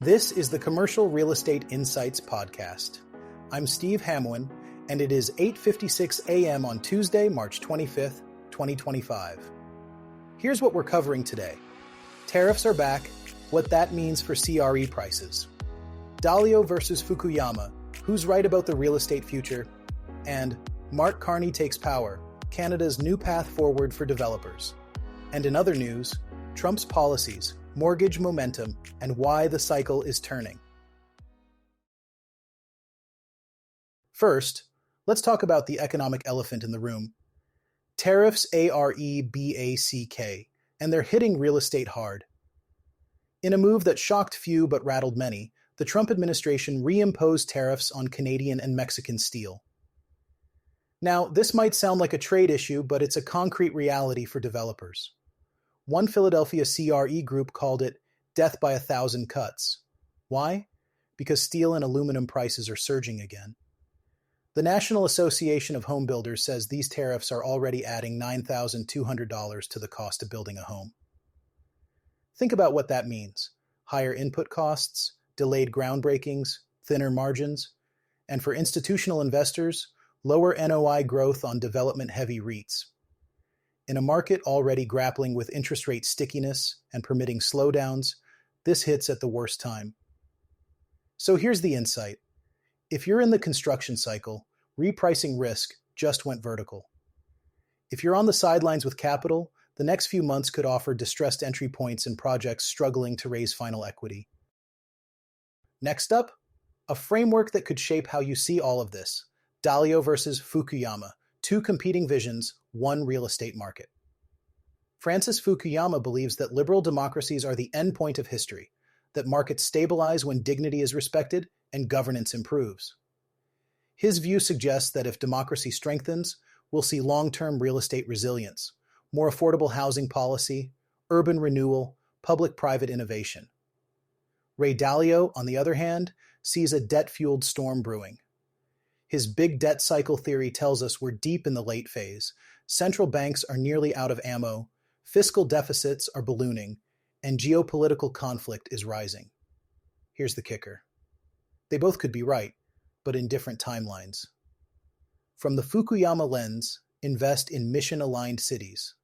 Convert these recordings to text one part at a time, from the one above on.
This is the Commercial Real Estate Insights Podcast. I'm Steve Hamoen, and it is 8:56 a.m. on Tuesday, March 25th, 2025. Here's what we're covering today. Tariffs are back, what that means for CRE prices. Dalio versus Fukuyama, who's right about the real estate future? And Mark Carney takes power, Canada's new path forward for developers. And in other news, Trump's policies, mortgage momentum, and why the cycle is turning. First, let's talk about the economic elephant in the room. Tariffs, AREBACK, and they're hitting real estate hard. In a move that shocked few but rattled many, the Trump administration reimposed tariffs on Canadian and Mexican steel. Now, this might sound like a trade issue, but it's a concrete reality for developers. One Philadelphia CRE group called it death by 1,000 cuts. Why? Because steel and aluminum prices are surging again. The National Association of Home Builders says these tariffs are already adding $9,200 to the cost of building a home. Think about what that means. Higher input costs, delayed groundbreakings, thinner margins, and for institutional investors, lower NOI growth on development-heavy REITs. In a market already grappling with interest rate stickiness and permitting slowdowns, this hits at the worst time. So here's the insight. If you're in the construction cycle, repricing risk just went vertical. If you're on the sidelines with capital, the next few months could offer distressed entry points in projects struggling to raise final equity. Next up, a framework that could shape how you see all of this. Dalio versus Fukuyama, two competing visions, one real estate market. Francis Fukuyama believes that liberal democracies are the endpoint of history, that markets stabilize when dignity is respected and governance improves. His view suggests that if democracy strengthens, we'll see long-term real estate resilience, more affordable housing policy, urban renewal, public-private innovation. Ray Dalio, on the other hand, sees a debt-fueled storm brewing. His big debt cycle theory tells us we're deep in the late phase. Central banks are nearly out of ammo, fiscal deficits are ballooning, and geopolitical conflict is rising. Here's the kicker. They both could be right, but in different timelines. From the Fukuyama lens, invest in mission-aligned cities,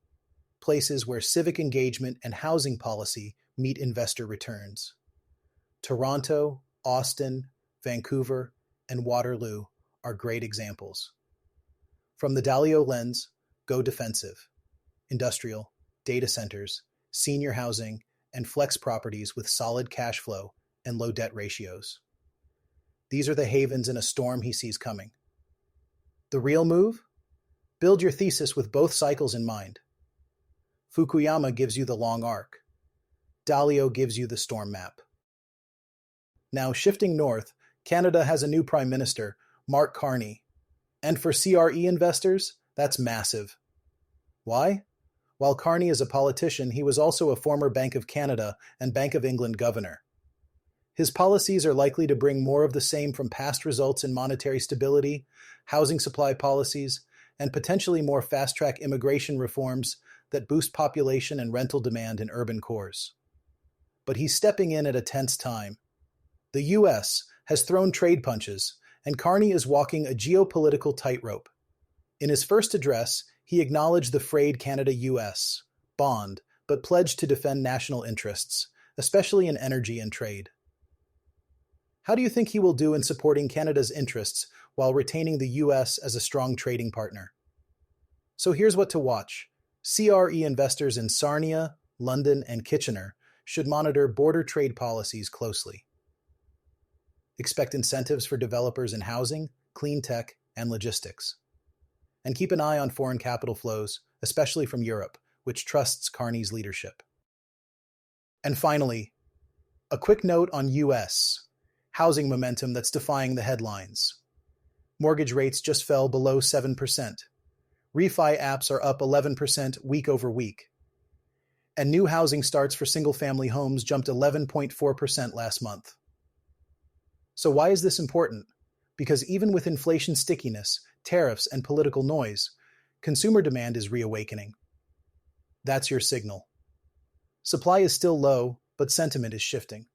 places where civic engagement and housing policy meet investor returns. Toronto, Austin, Vancouver, and Waterloo are great examples. From the Dalio lens, go defensive. Industrial, data centers, senior housing, and flex properties with solid cash flow and low debt ratios. These are the havens in a storm he sees coming. The real move? Build your thesis with both cycles in mind. Fukuyama gives you the long arc. Dalio gives you the storm map. Now, shifting north, Canada has a new Prime Minister, Mark Carney. And for CRE investors, that's massive. Why? While Carney is a politician, he was also a former Bank of Canada and Bank of England governor. His policies are likely to bring more of the same from past results in monetary stability, housing supply policies, and potentially more fast-track immigration reforms that boost population and rental demand in urban cores. But he's stepping in at a tense time. The U.S. has thrown trade punches, and Carney is walking a geopolitical tightrope. In his first address, he acknowledged the frayed Canada-US bond, but pledged to defend national interests, especially in energy and trade. How do you think he will do in supporting Canada's interests while retaining the US as a strong trading partner? So here's what to watch. CRE investors in Sarnia, London, and Kitchener should monitor border trade policies closely. Expect incentives for developers in housing, clean tech, and logistics. And keep an eye on foreign capital flows, especially from Europe, which trusts Carney's leadership. And finally, a quick note on US housing momentum that's defying the headlines. Mortgage rates just fell below 7%. Refi apps are up 11% week over week. And new housing starts for single-family homes jumped 11.4% last month. So why is this important? Because even with inflation stickiness, tariffs, and political noise, consumer demand is reawakening. That's your signal. Supply is still low, but sentiment is shifting.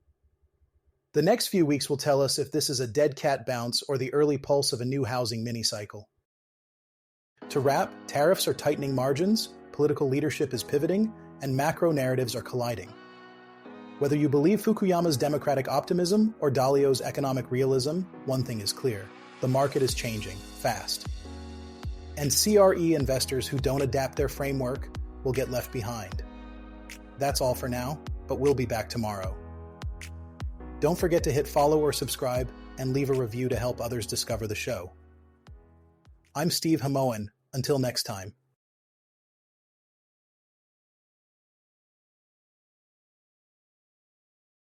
The next few weeks will tell us if this is a dead cat bounce or the early pulse of a new housing mini-cycle. To wrap, tariffs are tightening margins, political leadership is pivoting, and macro narratives are colliding. Whether you believe Fukuyama's democratic optimism or Dalio's economic realism, one thing is clear: the market is changing, fast. And CRE investors who don't adapt their framework will get left behind. That's all for now, but we'll be back tomorrow. Don't forget to hit follow or subscribe and leave a review to help others discover the show. I'm Steve Hamoen. Until next time.